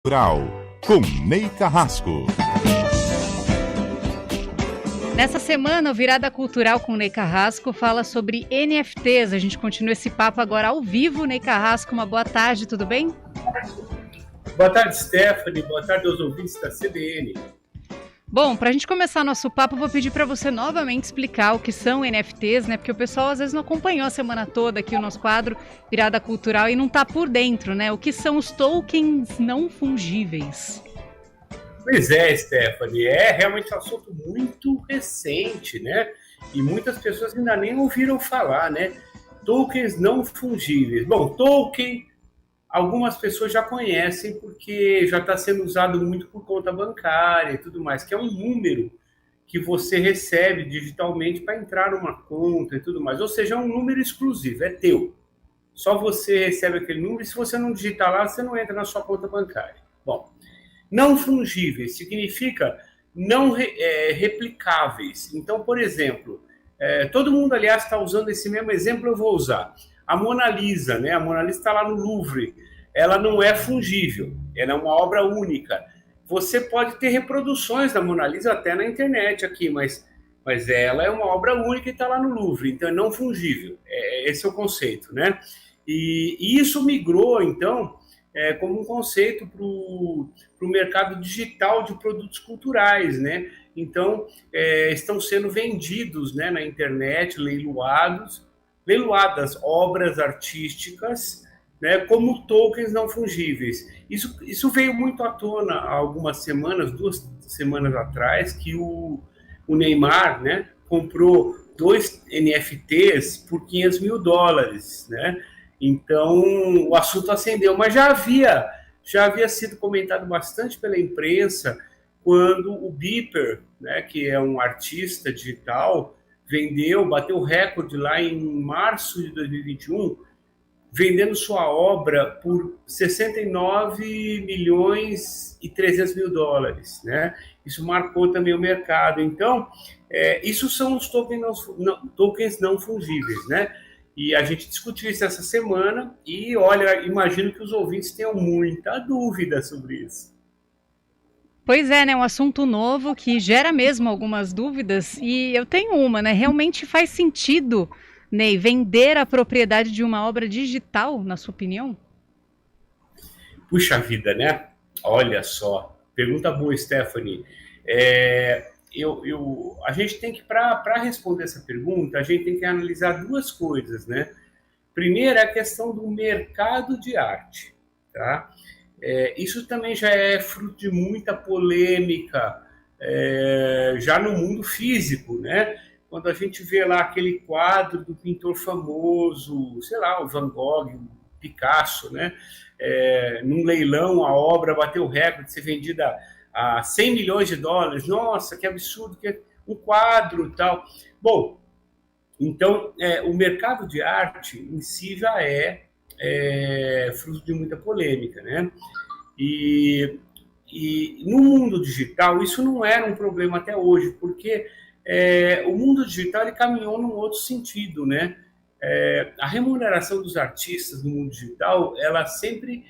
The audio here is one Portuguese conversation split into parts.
Cultural, com Ney Carrasco. Nessa semana, o Virada Cultural com Ney Carrasco fala sobre NFTs. A gente continua esse papo agora ao vivo. Ney Carrasco, uma boa tarde, tudo bem? Boa tarde, Stephanie. Boa tarde aos ouvintes da CBN. Bom, para a gente começar nosso papo, eu vou pedir para você novamente explicar o que são NFTs, né? Porque o pessoal às vezes não acompanhou a semana toda aqui o nosso quadro Virada Cultural e não está por dentro, né? O que são os tokens não fungíveis? Pois é, Stephanie, é realmente um assunto muito recente, né? E muitas pessoas ainda nem ouviram falar, né? Tokens não fungíveis. Bom, token, algumas pessoas já conhecem porque já está sendo usado muito por conta bancária e tudo mais, que é um número que você recebe digitalmente para entrar numa conta e tudo mais. Ou seja, é um número exclusivo, é teu. Só você recebe aquele número e se você não digitar lá, você não entra na sua conta bancária. Bom, não fungíveis significa não replicáveis. Então, por exemplo, todo mundo, aliás, está usando esse mesmo exemplo, eu vou usar. A Mona Lisa, né? A Mona Lisa está lá no Louvre. Ela não é fungível, ela é uma obra única. Você pode ter reproduções da Mona Lisa até na internet aqui, mas ela é uma obra única e está lá no Louvre, então é não fungível. Esse é o conceito, né? E isso migrou, então, como um conceito para o mercado digital de produtos culturais, né? Então, estão sendo vendidos, né, na internet, leiloadas obras artísticas, né, como tokens não fungíveis. Isso veio muito à tona há algumas semanas, 2 semanas atrás, que o Neymar, né, comprou 2 NFTs por $500 mil, né? Então, o assunto acendeu, mas já havia sido comentado bastante pela imprensa quando o Beeper, né, que é um artista digital, bateu recorde lá em março de 2021, vendendo sua obra por 69 milhões e 300 mil dólares, né? Isso marcou também o mercado. Então, isso são os tokens não fungíveis, né? E a gente discutiu isso essa semana e, olha, imagino que os ouvintes tenham muita dúvida sobre isso. Pois é, né? Um assunto novo que gera mesmo algumas dúvidas e eu tenho uma, né? Realmente faz sentido, Ney, vender a propriedade de uma obra digital, na sua opinião? Puxa vida, né? Olha só, pergunta boa, Stephanie. A gente tem que, para responder essa pergunta, a gente tem que analisar 2 coisas, né? Primeiro, é a questão do mercado de arte, tá? Isso também já é fruto de muita polêmica, já no mundo físico, né? Quando a gente vê lá aquele quadro do pintor famoso, sei lá, o Van Gogh, o Picasso, né? Num leilão, a obra bateu o recorde de ser vendida a $100 milhões. Nossa, que absurdo, que é um quadro e tal. Bom, então, o mercado de arte em si já é fruto de muita polêmica, né? E no mundo digital, isso não era um problema até hoje, porque o mundo digital ele caminhou num outro sentido, né? A remuneração dos artistas no mundo digital, ela sempre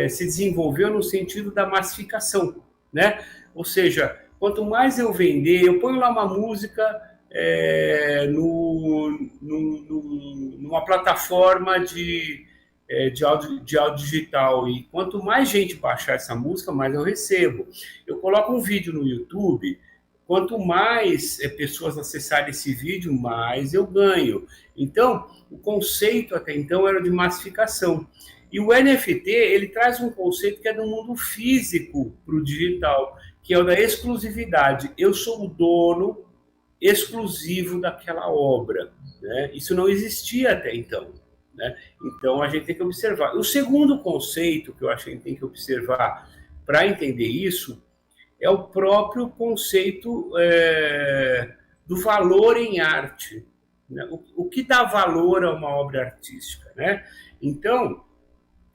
se desenvolveu no sentido da massificação, né? Ou seja, quanto mais eu vender, eu ponho lá uma música numa plataforma de áudio digital, e quanto mais gente baixar essa música, mais eu recebo. Eu coloco um vídeo no YouTube, quanto mais pessoas acessarem esse vídeo, mais eu ganho. Então, o conceito até então era de massificação. E o NFT, ele traz um conceito que é do mundo físico para o digital, que é o da exclusividade. Eu sou o dono exclusivo daquela obra, né? Isso não existia até então, né? Então, a gente tem que observar. O segundo conceito que eu acho que a gente tem que observar para entender isso é o próprio conceito do valor em arte, né? O que dá valor a uma obra artística, né? Então,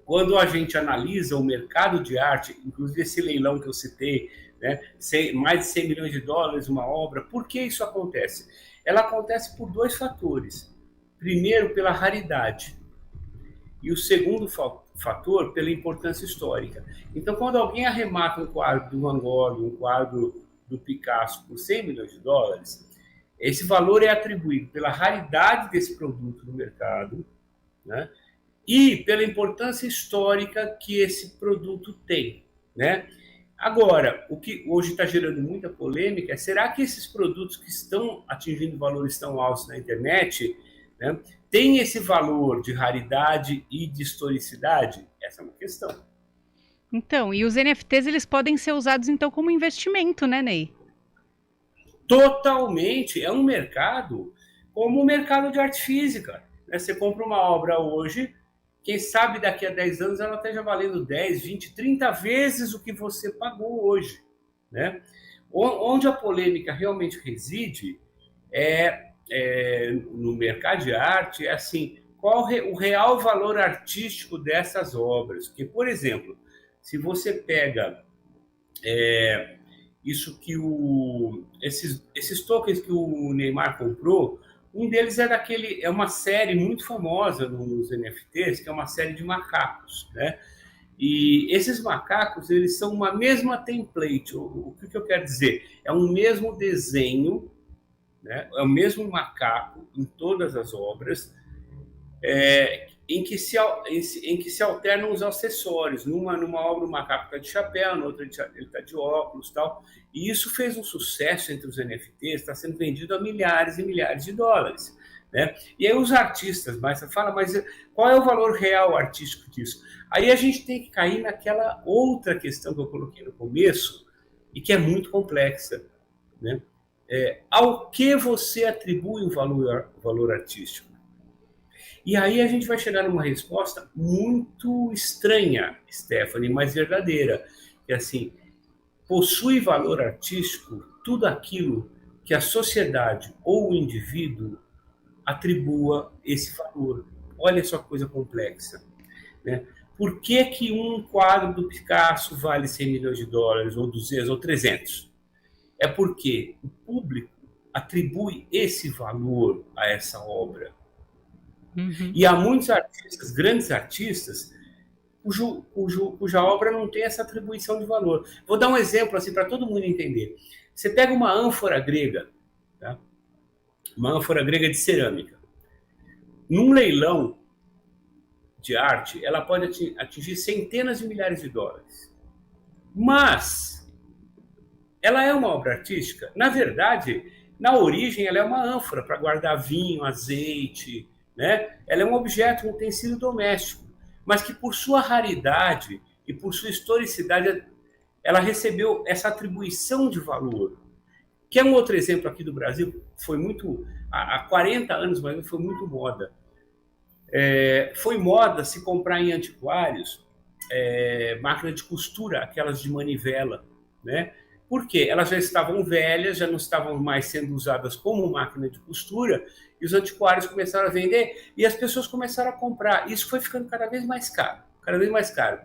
quando a gente analisa o mercado de arte, inclusive esse leilão que eu citei, né, mais de $100 milhões uma obra, por que isso acontece? Ela acontece por 2 fatores. Primeiro, pela raridade. E o segundo fator pela importância histórica. Então, quando alguém arremata um quadro do Van Gogh, um quadro do Picasso por 100 milhões de dólares, esse valor é atribuído pela raridade desse produto no mercado, né? E pela importância histórica que esse produto tem, né? Agora, o que hoje está gerando muita polêmica é: será que esses produtos que estão atingindo valores tão altos na internet, né, têm esse valor de raridade e de historicidade? Essa é uma questão. Então, e os NFTs, eles podem ser usados, então, como investimento, né, Ney? Totalmente. É um mercado como o mercado de arte física, né? Você compra uma obra hoje, quem sabe daqui a 10 anos ela esteja valendo 10, 20, 30 vezes o que você pagou hoje, né? Onde a polêmica realmente reside no mercado de arte, é assim, qual o real valor artístico dessas obras. Porque, por exemplo, se você pega isso que esses tokens que o Neymar comprou, um deles é uma série muito famosa nos NFTs, que é uma série de macacos, né? E esses macacos, eles são uma mesma template. O que eu quero dizer? É um mesmo desenho, né? É o mesmo macaco em todas as obras, em que se alternam os acessórios. Numa obra o macaco está de chapéu, na outra ele está de óculos, tal. E isso fez um sucesso entre os NFTs, está sendo vendido a milhares e milhares de dólares, né? E aí os artistas, mas você fala, mas qual é o valor real artístico disso? Aí a gente tem que cair naquela outra questão que eu coloquei no começo e que é muito complexa, né? Ao que você atribui um valor artístico? E aí a gente vai chegar numa resposta muito estranha, Stephanie, mas verdadeira. Que assim, possui valor artístico tudo aquilo que a sociedade ou o indivíduo atribua esse valor. Olha só que coisa complexa, né? Por que um quadro do Picasso vale 100 milhões de dólares, ou 200, ou 300? É porque o público atribui esse valor a essa obra. Uhum. E há muitos artistas, grandes artistas, cuja obra não tem essa atribuição de valor. Vou dar um exemplo assim para todo mundo entender. Você pega uma ânfora grega, tá? Uma ânfora grega de cerâmica. Num leilão de arte, ela pode atingir centenas de milhares de dólares. Mas ela é uma obra artística? Na verdade, na origem, ela é uma ânfora para guardar vinho, azeite, né? Ela é um objeto, um utensílio doméstico, mas que por sua raridade e por sua historicidade, ela recebeu essa atribuição de valor. Que é um outro exemplo aqui do Brasil, foi muito, há 40 anos mais ou menos, foi muito moda. Foi moda se comprar em antiquários máquina de costura, aquelas de manivela, né? Por quê? Elas já estavam velhas, já não estavam mais sendo usadas como máquina de costura, e os antiquários começaram a vender, e as pessoas começaram a comprar. Isso foi ficando cada vez mais caro, cada vez mais caro.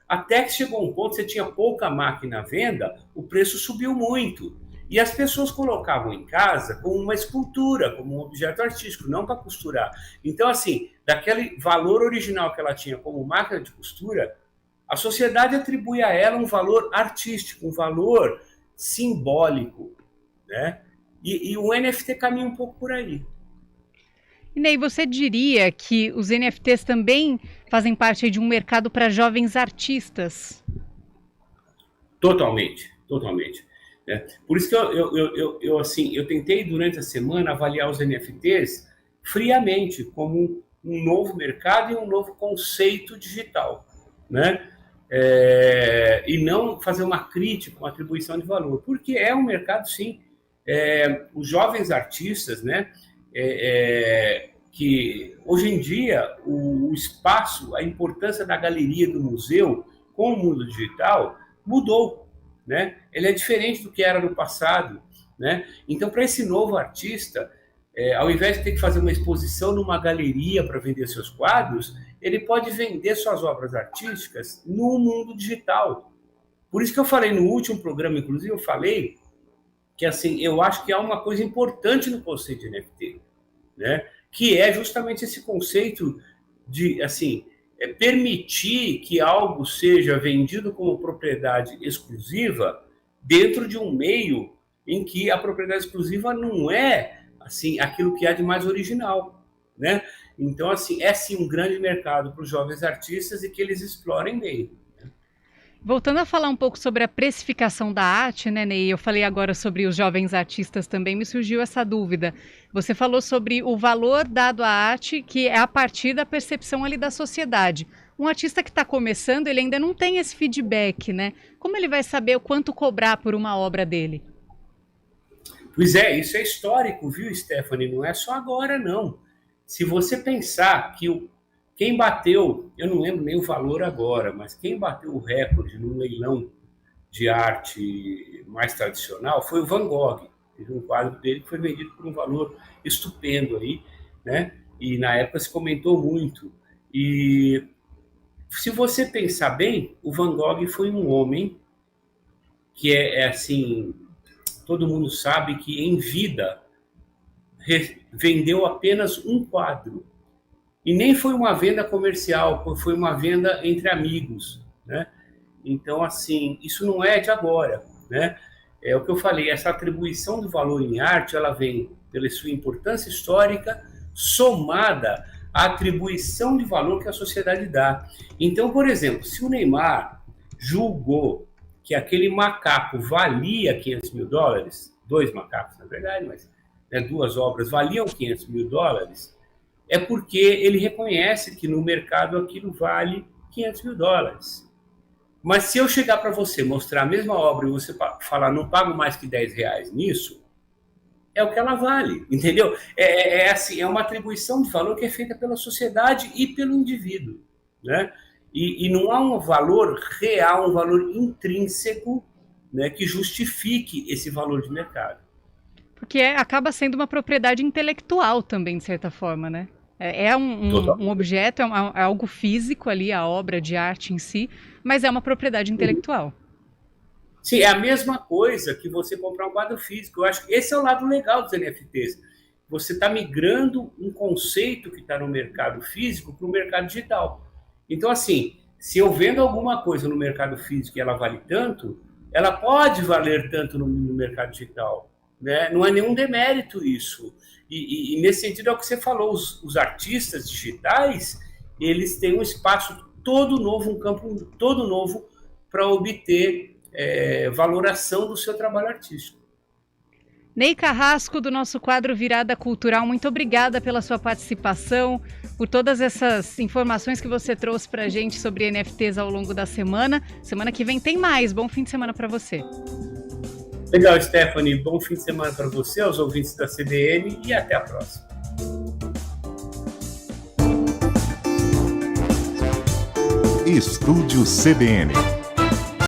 Até que chegou um ponto, você tinha pouca máquina à venda, o preço subiu muito. E as pessoas colocavam em casa como uma escultura, como um objeto artístico, não para costurar. Então, assim, daquele valor original que ela tinha como máquina de costura, a sociedade atribui a ela um valor artístico, um valor simbólico, né? E o NFT caminha um pouco por aí. E Ney, você diria que os NFTs também fazem parte de um mercado para jovens artistas? Totalmente, totalmente. Né? Por isso que eu tentei durante a semana avaliar os NFTs friamente como um novo mercado e um novo conceito digital, né? E não fazer uma crítica, uma atribuição de valor, porque é um mercado, sim. Os jovens artistas, né? Que hoje em dia o espaço, a importância da galeria, do museu com o mundo digital mudou, né? Ele é diferente do que era no passado, né? Então, para esse novo artista, ao invés de ter que fazer uma exposição numa galeria para vender seus quadros, ele pode vender suas obras artísticas no mundo digital. Por isso que eu falei no último programa, inclusive, eu falei que assim, eu acho que há uma coisa importante no conceito de NFT, né? Que é justamente esse conceito de, assim, permitir que algo seja vendido como propriedade exclusiva dentro de um meio em que a propriedade exclusiva não é assim aquilo que há de mais original, né? Então, assim, é sim um grande mercado para os jovens artistas e que eles explorem bem. Voltando a falar um pouco sobre a precificação da arte, né, Ney? Eu falei agora sobre os jovens artistas também, me surgiu essa dúvida. Você falou sobre o valor dado à arte, que é a partir da percepção ali da sociedade. Um artista que está começando, ele ainda não tem esse feedback, né? Como ele vai saber o quanto cobrar por uma obra dele? Pois é, isso é histórico, viu, Stephanie? Não é só agora, não. Se você pensar que quem bateu, eu não lembro nem o valor agora, mas quem bateu o recorde no leilão de arte mais tradicional foi o Van Gogh. Teve um quadro dele que foi vendido por um valor estupendo aí, né? E na época se comentou muito. E se você pensar bem, o Van Gogh foi um homem que é assim, todo mundo sabe que em vida vendeu apenas um quadro. E nem foi uma venda comercial, foi uma venda entre amigos, né? Então, assim, isso não é de agora, né? É o que eu falei, essa atribuição do valor em arte, ela vem pela sua importância histórica, somada à atribuição de valor que a sociedade dá. Então, por exemplo, se o Neymar julgou que aquele macaco valia $500 mil, 2 macacos, na verdade, mas né, 2 obras valiam $500 mil, é porque ele reconhece que no mercado aquilo vale $500 mil. Mas se eu chegar para você, mostrar a mesma obra e você falar não pago mais que R$10 nisso, é o que ela vale, entendeu? Assim, é uma atribuição de valor que é feita pela sociedade e pelo indivíduo, né? E não há um valor real, um valor intrínseco, né, que justifique esse valor de mercado. Porque acaba sendo uma propriedade intelectual também, de certa forma, né? É um objeto, é algo físico ali, a obra de arte em si, mas é uma propriedade intelectual. Sim, é a mesma coisa que você comprar um quadro físico. Eu acho que esse é o lado legal dos NFTs. Você está migrando um conceito que está no mercado físico para o mercado digital. Então, assim, se eu vendo alguma coisa no mercado físico e ela vale tanto, ela pode valer tanto no mercado digital, né? Não é nenhum demérito isso. E nesse sentido é o que você falou, os artistas digitais, eles têm um espaço todo novo, um campo todo novo para obter valoração do seu trabalho artístico. Ney Carrasco, do nosso quadro Virada Cultural, muito obrigada pela sua participação, por todas essas informações que você trouxe para a gente sobre NFTs ao longo da semana. Semana que vem tem mais. Bom fim de semana para você. Legal, Stephanie. Bom fim de semana para você, aos ouvintes da CBN e até a próxima. Estúdio CBN.